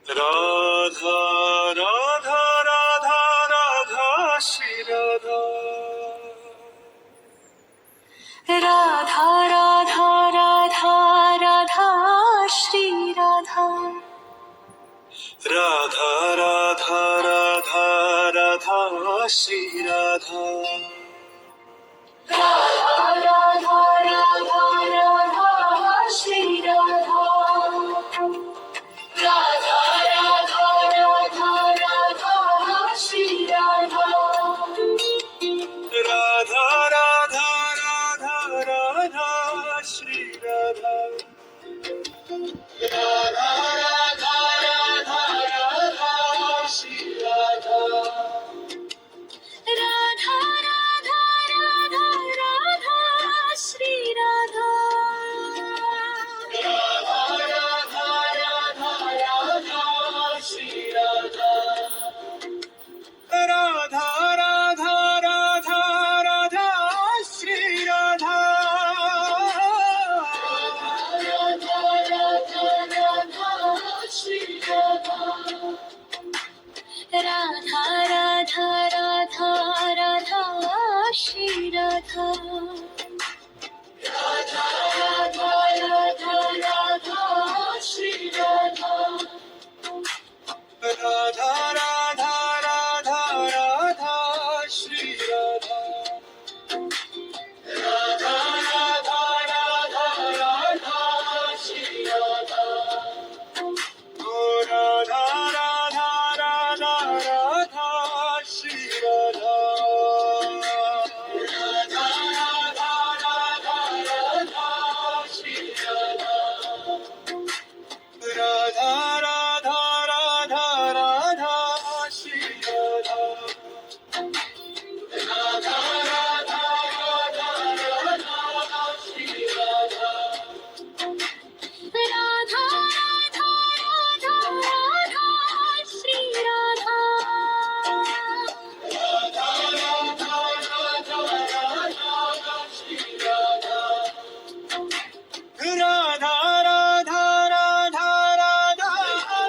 Radha Radha Radha Radha Shri Radha Radha Radha Radha Radha Shri Radha Radha Radha Radha Radha Shri Radha Radha Radha Radha Radha Shri Radha Radha Radha Radha Radha Shri Radha Radha Radha Radha Radha Shri Radha Radha Radha Radha Radha Shri Radha Radha Radha Radha Radha Shri Radha Radha Radha Radha Radha Shri Radha Radha Radha Radha Radha Shri Radha Radha Radha Radha Shri Radha Radha Radha Radha Radha Shri Radha Radha Radha Radha Radha Shri Radha Radha Radha Radha Radha Shri Radha Radha Radha Radha Radha Shri Radha O Radha Radha Radha Radha Shri Radha Radha Radha Radha Radha Shri Radha Radha Radha Radha Radha Shri Radha Radha Radha Radha Radha Shri Radha Radha Radha Radha Radha Shri Radha Radha Radha Radha Radha Shri Radha Radha Radha Radha Radha Shri Radha Radha Radha Radha Shri Radha Radha Radha Radha Radha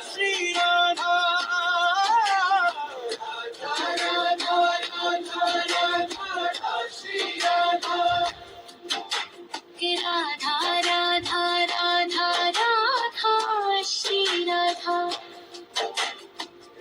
Shri Radha Radha Radha Radha Radha Shri Radha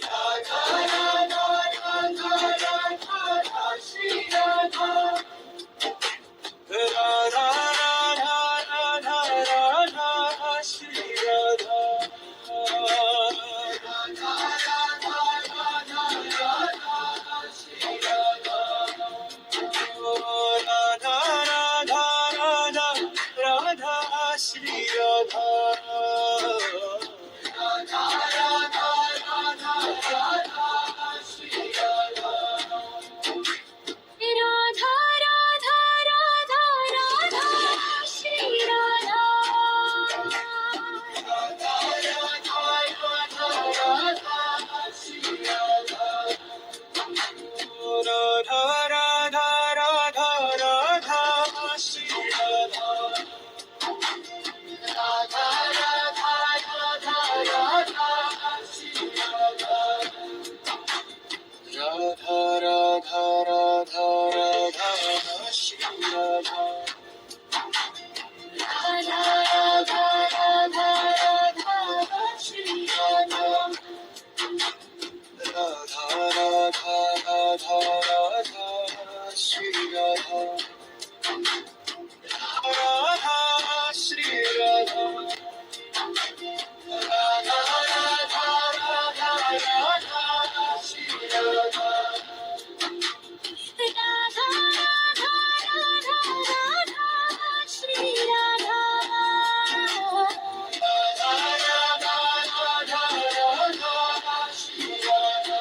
Radha Radha Radha Radha Shri Radha Radha Radha Radha Radha Shri Radha Radha Radha Radha Radha Shri Radha Radha Radha Radha Radha Shri Radha Radha Radha Radha Radha Shri Radha Radha Radha Radha Radha Shri Radha Radha Radha Radha Radha Shri Radha Radha Radha Radha Radha Shri Radha Radha Radha Radha Radha Shri Radha Radha Radha Radha Radha Shri Radha Radha Radha Radha Radha Shri Radha Radha Shri Radha Radha Radha Radha Radha Shri Radha Radha Radha Radha Radha Shri Radha Radha Radha Radha Radha Shri Radha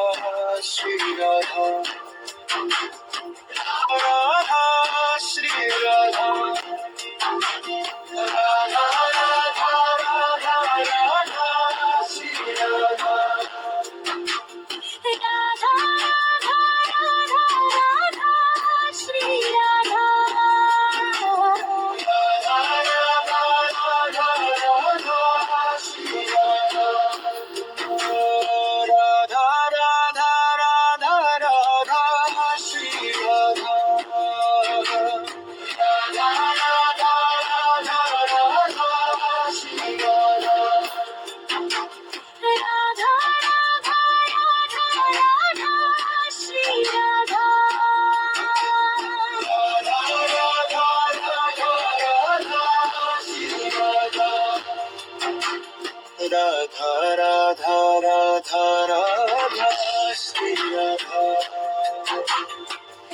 Shri Radha.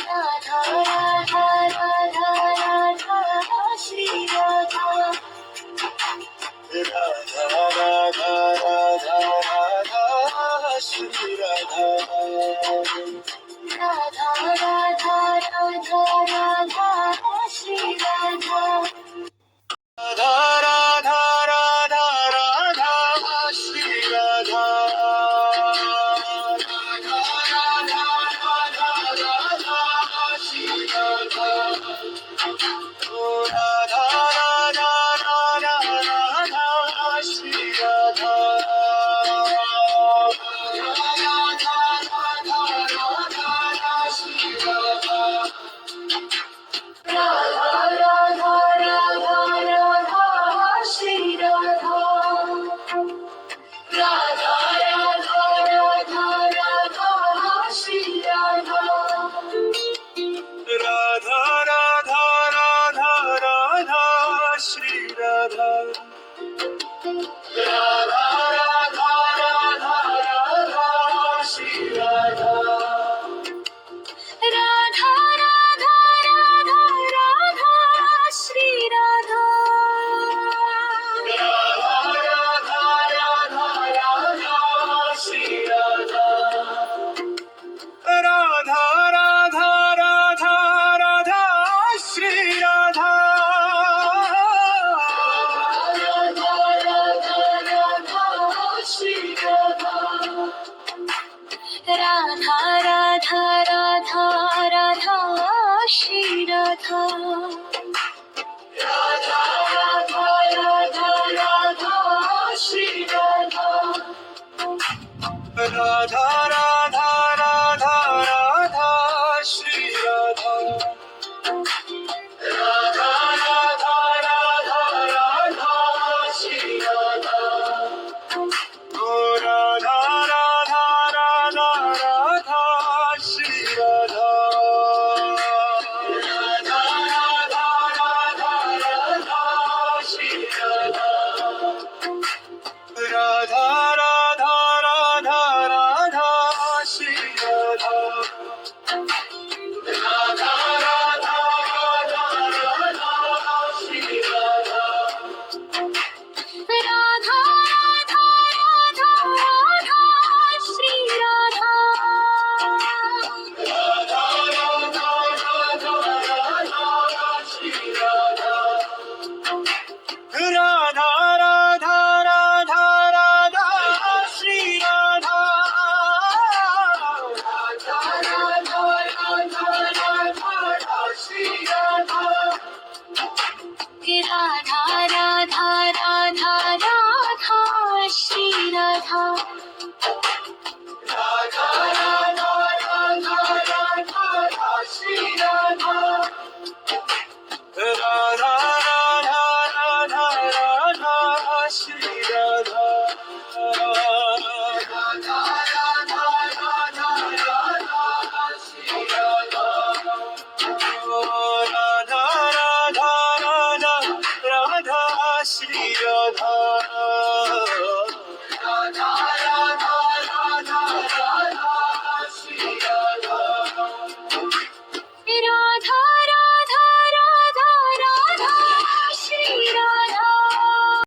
Radha Radha Radha Radha Shri Radha. Radha Radha Radha Radha Shri Radha. Radha Radha Radha Radha Shri Radha. Radha Radha Radha Radha Shri Radha. Radha Radha Radha Radha Shri Radha. Oh Radha Radha Radha Radha Shri Radha. Radha Radha Radha Radha Shri Radha. Radha Radha Radha Radha Shri Radha. Radha Radha Radha Radha Shri Radha. Radha Radha Radha Radha Shri Radha. Radha Radha Radha Radha Shri Radha. Radha Radha Radha Radha Shri Radha. Radha Radha Radha Radha Shri Radha. Radha Radha Radha Radha Shri Radha. Radha Radha Radha Shri Radha. Radha Radha Radha Radha Shri Radha. Radha Radha Radha Radha Shri Radha. Radha Radha Radha Radha Shri Radha. Radha Radha Radha Radha Shri Radha. Oh Radha Radha Radha Radha Shri Radha. Radha Radha Radha Radha Shri Radha. Radha Radha Radha Radha Shri Radha. Radha Radha Radha Radha Shri Radha. Radha Radha Radha Radha Shri Radha. Radha Radha Radha Radha Shri Radha. Radha Radha Radha Radha Shri Radha. Radha Radha Radha Radha Shri Radha. Radha Radha Radha Radha Shri Radha.